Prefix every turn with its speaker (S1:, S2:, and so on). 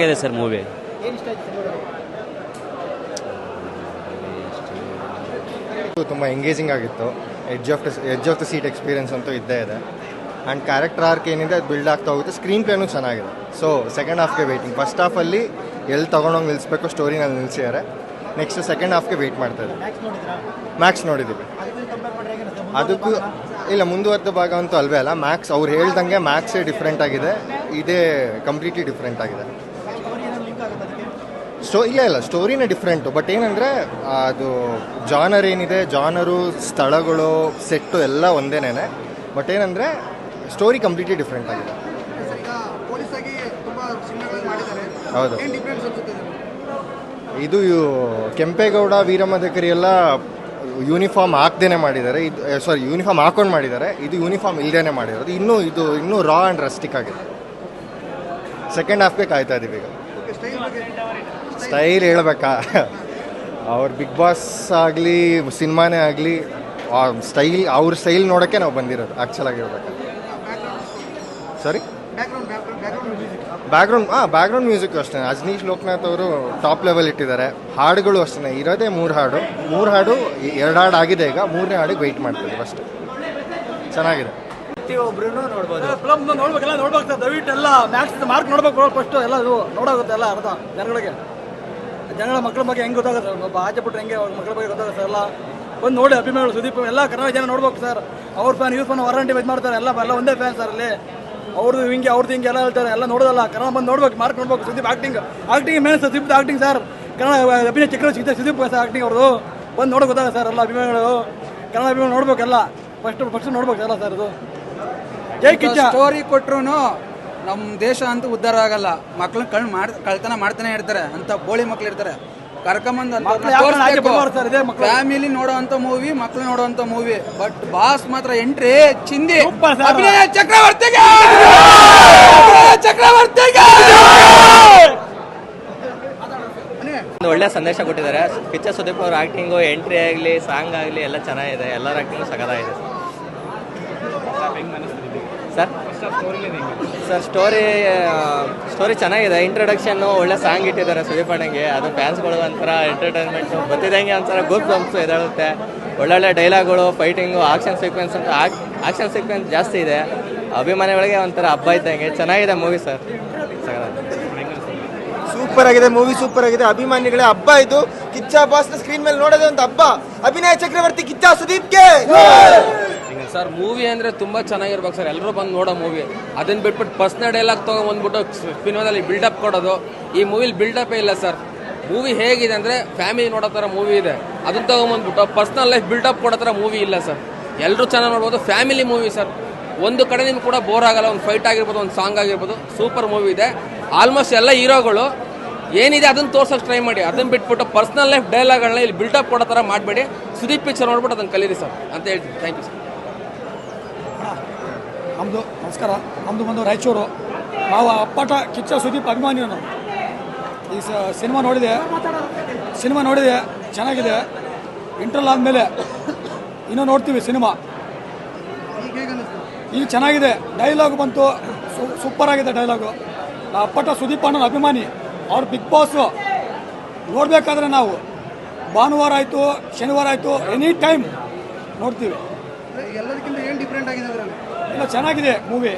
S1: ಸಖತ್ತಾಗಿದೆ sir movie.
S2: ತುಂಬ engaging ಆಗಿತ್ತು. Edge of the seat experience ಅಂತೂ ಇದ್ದೇ ಇದೆ. ಆ್ಯಂಡ್ ಕ್ಯಾರೆಕ್ಟರ್ ಆರ್ಕ್ ಏನಿದೆ ಅದು ಬಿಲ್ಡ್ ಆಗ್ತಾ ಹೋಗುತ್ತೆ. ಸ್ಕ್ರೀನ್ ಪ್ಲೇನೂ ಚೆನ್ನಾಗಿದೆ. ಸೊ ಸೆಕೆಂಡ್ ಹಾಫ್ಗೆ ವೆಯ್ಟಿಂಗ್. ಫಸ್ಟ್ ಹಾಫಲ್ಲಿ ಎಲ್ಲಿ ತೊಗೊಂಡೋಗಿ ನಿಲ್ಲಿಸ್ಬೇಕು ಸ್ಟೋರಿನಲ್ಲಿ ನಿಲ್ಲಿಸಿದ್ದಾರೆ. ನೆಕ್ಸ್ಟ್ ಸೆಕೆಂಡ್ ಹಾಫ್ಗೆ ವೆಯ್ಟ್ ಮಾಡ್ತಾ ಇದ್ದಾರೆ. ಮ್ಯಾಕ್ಸ್ ನೋಡಿದ್ದೀವಿ. ಅದಕ್ಕೂ ಇಲ್ಲ, ಮುಂದುವರೆದ ಭಾಗ ಅಂತೂ ಅಲ್ವೇ ಅಲ್ಲ. ಮ್ಯಾಕ್ಸ್ ಅವ್ರು ಹೇಳ್ದಂಗೆ ಮ್ಯಾಕ್ಸೇ ಡಿಫ್ರೆಂಟ್ ಆಗಿದೆ, ಇದೇ ಕಂಪ್ಲೀಟ್ಲಿ ಡಿಫ್ರೆಂಟ್ ಆಗಿದೆ. ಇಲ್ಲ ಸ್ಟೋರಿನೇ ಡಿಫ್ರೆಂಟು. ಬಟ್ ಏನಂದರೆ ಅದು ಜಾನರ್ ಏನಿದೆ, ಜಾನರು, ಸ್ಥಳಗಳು, ಸೆಟ್ಟು ಎಲ್ಲ ಒಂದೇನೇ. ಬಟ್ ಏನಂದರೆ ಸ್ಟೋರಿ ಕಂಪ್ಲೀಟ್ಲಿ ಡಿಫ್ರೆಂಟ್ ಆಗಿದೆ. ಹೌದು, ಇದು ಕೆಂಪೇಗೌಡ, ವೀರಮದಕರಿ ಎಲ್ಲ ಯೂನಿಫಾರ್ಮ್ ಹಾಕ್ದೇನೆ ಮಾಡಿದ್ದಾರೆ. ಇದು ಯೂನಿಫಾರ್ಮ್ ಹಾಕೊಂಡು ಮಾಡಿದ್ದಾರೆ. ಇದು ಯೂನಿಫಾರ್ಮ್ ಇಲ್ಲದೇ ಮಾಡಿರೋದು. ಇನ್ನೂ ರಾ ಆ್ಯಂಡ್ ರಸ್ಟಿಕ್ ಆಗಿದೆ. ಸೆಕೆಂಡ್ ಹಾಫ್ಗೆ ಕಾಯ್ತಾ ಇದ್ದೀವಿ. ಈಗ ಸ್ಟೈಲ್ ಹೇಳ್ಬೇಕಾ, ಅವ್ರ ಬಿಗ್ ಬಾಸ್ ಆಗಲಿ ಸಿನಿಮಾನೇ ಆಗಲಿ ಅವ್ರ ಸ್ಟೈಲ್ ನೋಡೋಕ್ಕೆ ನಾವು ಬಂದಿರೋದು ಆ್ಯಕ್ಚುಲಾಗಿ ಹೇಳ್ಬೇಕಾ. ಸಾರಿ, ಬ್ಯಾಕ್ಗ್ರೌಂಡ್ ಮ್ಯೂಸಿಕ್ ಅಷ್ಟೇ. ಅಜನೀಶ್ ಲೋಕನಾಥ್ ಅವರು ಟಾಪ್ ಲೆವೆಲ್ ಇಟ್ಟಿದ್ದಾರೆ. ಹಾಡುಗಳು ಅಷ್ಟೇ, ಇರೋದೇ 3 ಹಾಡು. 2 ಹಾಡು ಆಗಿದೆ. ಈಗ 3ನೇ ಹಾಡಿಗೆ ವೆಯ್ಟ್ ಮಾಡ್ತೀವಿ ಅಷ್ಟೇ. ಚೆನ್ನಾಗಿದೆ.
S3: ನೋಡ್ಬೇಕು ಸರ್, ದಯವಿಟ್ಟು ಎಲ್ಲ ಮಾರ್ಕ್ ನೋಡ್ಬೇಕು ಫಸ್ಟ್. ಎಲ್ಲ ಇದು ನೋಡೋಗುತ್ತೆ ಎಲ್ಲ ಅರ್ಧ ಜನಗಳ ಮಕ್ಕಳ ಬಗ್ಗೆ ಹೆಂಗೆ ಗೊತ್ತಾಗುತ್ತೆ, ಒಬ್ಬ ಆಚೆ ಬಿಟ್ಟರೆ ಹೆಂಗೆ ಅವ್ರ ಮಕ್ಕಳ ಬಗ್ಗೆ ಗೊತ್ತಾಗುತ್ತೆ ಸರ್. ಎಲ್ಲ ಬಂದು ನೋಡಿ, ಅಭಿಮಾನಿಗಳು ಸುದೀಪ್ ಎಲ್ಲ ಕನ್ನಡ ಜನ ನೋಡ್ಬೇಕು ಸರ್. ಅವ್ರ ಫ್ಯಾನ್ ಇವ್ರ ಫ್ಯಾನ್ ವಾರಂಟಿ ಇದು ಮಾಡ್ತಾರೆ. ಎಲ್ಲ ಒಂದೇ ಫ್ಯಾನ್ ಸರ್. ಅಲ್ಲಿ ಅವ್ರದ್ದು ಹಿಂಗೆ ಎಲ್ಲ ಹೇಳ್ತಾರೆ. ಎಲ್ಲ ನೋಡೋದಲ್ಲ, ಕನ್ನಡ ಬಂದು ನೋಡ್ಬೇಕು, ಮಾರ್ಕ್ ನೋಡ್ಬೇಕು. Sudeep acting main sir. Sudeep acting sir, Kannada ಅಭಿನಯ ಚಕ್ರ ಸಿಗ್ತಾರೆ. ಸುದೀಪ್ ಸರ್ ಆಕ್ಟಿಂಗ್ ಅವ್ರದ್ದು ಬಂದು ನೋಡೋಕೆ ಗೊತ್ತಾಗುತ್ತೆ ಸರ್. ಎಲ್ಲ ಅಭಿಮಾನಿಗಳು ಕನ್ನಡ ಅಭಿಮಾನಿ ನೋಡ್ಬೇಕೆಲ್ಲ ಫಸ್ಟ್ ನೋಡ್ಬೇಕು ಎಲ್ಲ ಸರ್. ಇದು ಜೈ ಕಿಚ್ಚ.
S4: ಸ್ಟೋರಿ ಕೊಟ್ರು ನಮ್ಮ ದೇಶ ಅಂತೂ ಉದ್ಧಾರ ಆಗಲ್ಲ. ಮಕ್ಳನ್ನ ಕಳ್ತನ ಮಾಡ್ತಾನೆ ಇರ್ತಾರೆ. ಅಂತ ಬೋಳಿ ಮಕ್ಳು ಇರ್ತಾರೆ. ಕರ್ಕೊಂಬಂದು ಫ್ಯಾಮಿಲಿ ನೋಡೋವಂಥ ಮೂವಿ, ಮಕ್ಳು ನೋಡೋವಂಥ ಮೂವಿ. ಬಟ್ ಬಾಸ್ ಮಾತ್ರ ಎಂಟ್ರಿ ಚಿಂದಿ. ಅಭಿನಯ ಚಕ್ರವರ್ತಿಗೆ
S1: ಒಳ್ಳೆ ಸಂದೇಶ ಕೊಟ್ಟಿದ್ದಾರೆ. ಕಿಚ್ಚ ಸುದೀಪ್ ಅವ್ರ ಆಕ್ಟಿಂಗು, ಎಂಟ್ರಿ ಆಗಲಿ, ಸಾಂಗ್ ಆಗಲಿ ಎಲ್ಲ ಚೆನ್ನಾಗಿದೆ. ಎಲ್ಲರ ಆಕ್ಟಿಂಗು ಸಖತ್ತಾಗಿದೆ ಸರ್. ಸ್ಟೋರಿ ಚೆನ್ನಾಗಿದೆ. ಇಂಟ್ರೊಡಕ್ಷನ್ನು ಒಳ್ಳೆ ಸಾಂಗ್ ಇಟ್ಟಿದ್ದಾರೆ ಸುದೀಪ್ ಅಣ್ಣಂಗೆ. ಅದು ಫ್ಯಾನ್ಸ್ಗಳು ಒಂಥರ ಎಂಟರ್ಟೈನ್ಮೆಂಟು ಬರ್ತಿದ್ದಂಗೆ ಒಂಥರ ಗೂಪ್ ಬಂಪ್ಸು ಎದ್ದೇಳುತ್ತೆ. ಒಳ್ಳೊಳ್ಳೆ ಡೈಲಾಗ್ಗಳು, ಫೈಟಿಂಗು, ಆಕ್ಷನ್ ಸೀಕ್ವೆನ್ಸ್ ಅಂತ ಆಕ್ಷನ್ ಸೀಕ್ವೆನ್ಸ್ ಜಾಸ್ತಿ ಇದೆ. ಅಭಿಮಾನಿಗಳಿಗೆ ಒಂಥರ ಹಬ್ಬ ಇದ್ದಂಗೆ ಚೆನ್ನಾಗಿದೆ ಮೂವಿ ಸರ್.
S5: ಸೂಪರ್ ಆಗಿದೆ ಮೂವಿ, ಸೂಪರ್ ಆಗಿದೆ. ಅಭಿಮಾನಿಗಳೇ ಹಬ್ಬ ಇದು. ಕಿಚ್ಚ ಬಾಸ್ನ ಸ್ಕ್ರೀನ್ ಮೇಲೆ ನೋಡೋದೇ ಒಂದು ಹಬ್ಬ. ಅಭಿನಯ ಚಕ್ರವರ್ತಿ ಕಿಚ್ಚ ಸುದೀಪ್ಗೆ
S6: ಸರ್. ಮೂವಿ ಅಂದರೆ ತುಂಬ ಚೆನ್ನಾಗಿರ್ಬೇಕು ಸರ್. ಎಲ್ಲರೂ ಬಂದು ನೋಡೋ ಮೂವಿ. ಅದನ್ನು ಬಿಟ್ಬಿಟ್ಟು ಪರ್ಸ್ನಲ್ ಡೈಲಾಗ್ ತೊಗೊಂಬಂದ್ಬಿಟ್ಟು ಸಿನಿಮಾದಲ್ಲಿ ಬಿಲ್ಡಪ್ ಕೊಡೋದು, ಈ ಮೂವಿಲಿ ಬಿಲ್ಡಪ್ಪೇ ಇಲ್ಲ ಸರ್. ಮೂವಿ ಹೇಗಿದೆ ಅಂದರೆ ಫ್ಯಾಮಿಲಿ ನೋಡೋ ಥರ ಮೂವಿ ಇದೆ. ಅದನ್ನು ತೊಗೊಂಬಂದ್ಬಿಟ್ಟು ಪರ್ಸ್ನಲ್ ಲೈಫ್ ಬಿಲ್ಡಪ್ ಕೊಡೋ ಥರ ಮೂವಿ ಇಲ್ಲ ಸರ್. ಎಲ್ಲರೂ ಚೆನ್ನಾಗಿ ನೋಡ್ಬೋದು. Family movie sir. ಒಂದು ಕಡೆ ನಿಮ್ಗೆ ಕೂಡ ಬೋರ್ ಆಗಲ್ಲ. ಒಂದು ಫೈಟ್ ಆಗಿರ್ಬೋದು, ಒಂದು ಸಾಂಗ್ ಆಗಿರ್ಬೋದು, ಸೂಪರ್ ಮೂವಿ ಇದೆ. ಆಲ್ಮೋಸ್ಟ್ ಎಲ್ಲ ಹೀರೋಗಳು ಏನಿದೆ ಅದನ್ನು ತೋರ್ಸೋಕೆ ಟ್ರೈ ಮಾಡಿ. ಅದನ್ನು ಬಿಟ್ಬಿಟ್ಟು ಪರ್ಸ್ನಲ್ ಲೈಫ್ ಡೈಲಾಗ್ಗಳನ್ನ ಇಲ್ಲಿ ಬಿಲ್ಡಪ್ ಕೊಡೋ ಥರ ಮಾಡಬೇಡಿ. ಸುದೀಪ್ ಪಿಕ್ಚರ್ ನೋಡ್ಬಿಟ್ಟು ಅದನ್ನು ಕಲೀರಿ ಸರ್ ಅಂತ ಹೇಳ್ತೀನಿ. Thank you sir.
S3: ನಮಸ್ಕಾರ. ನಮ್ಮದು ಬಂದು ರಾಯಚೂರು. ನಾವು ಅಪ್ಪಟ ಕಿಚ್ಚ ಸುದೀಪ್ ಅಭಿಮಾನಿಯನ್ನು. ಈ ಸಿನಿಮಾ ನೋಡಿದೆ, ಚೆನ್ನಾಗಿದೆ. ಇಂಟರ್ವಲ್ ಆದಮೇಲೆ ಇನ್ನೂ ನೋಡ್ತೀವಿ ಸಿನಿಮಾ. ಈಗ ಚೆನ್ನಾಗಿದೆ. ಡೈಲಾಗು ಬಂತು, ಸೂಪರ್ ಆಗಿದೆ ಡೈಲಾಗು. ಅಪ್ಪಟ ಸುದೀಪ್ ಅಣ್ಣನ ಅಭಿಮಾನಿ. ಅವ್ರ ಬಿಗ್ ಬಾಸು ನೋಡಬೇಕಾದ್ರೆ ನಾವು ಭಾನುವಾರ ಆಯಿತು, ಶನಿವಾರ ಆಯಿತು, ಎನಿ ಟೈಮ್ ನೋಡ್ತೀವಿ.
S4: ಎಲ್ಲದಕ್ಕಿಂತ ಏನು ಡಿಫ್ರೆಂಟ್ ಆಗಿದೆ ಅದರಲ್ಲಿ?
S3: ಇಲ್ಲ, ಚೆನ್ನಾಗಿದೆ ಮೂವಿ.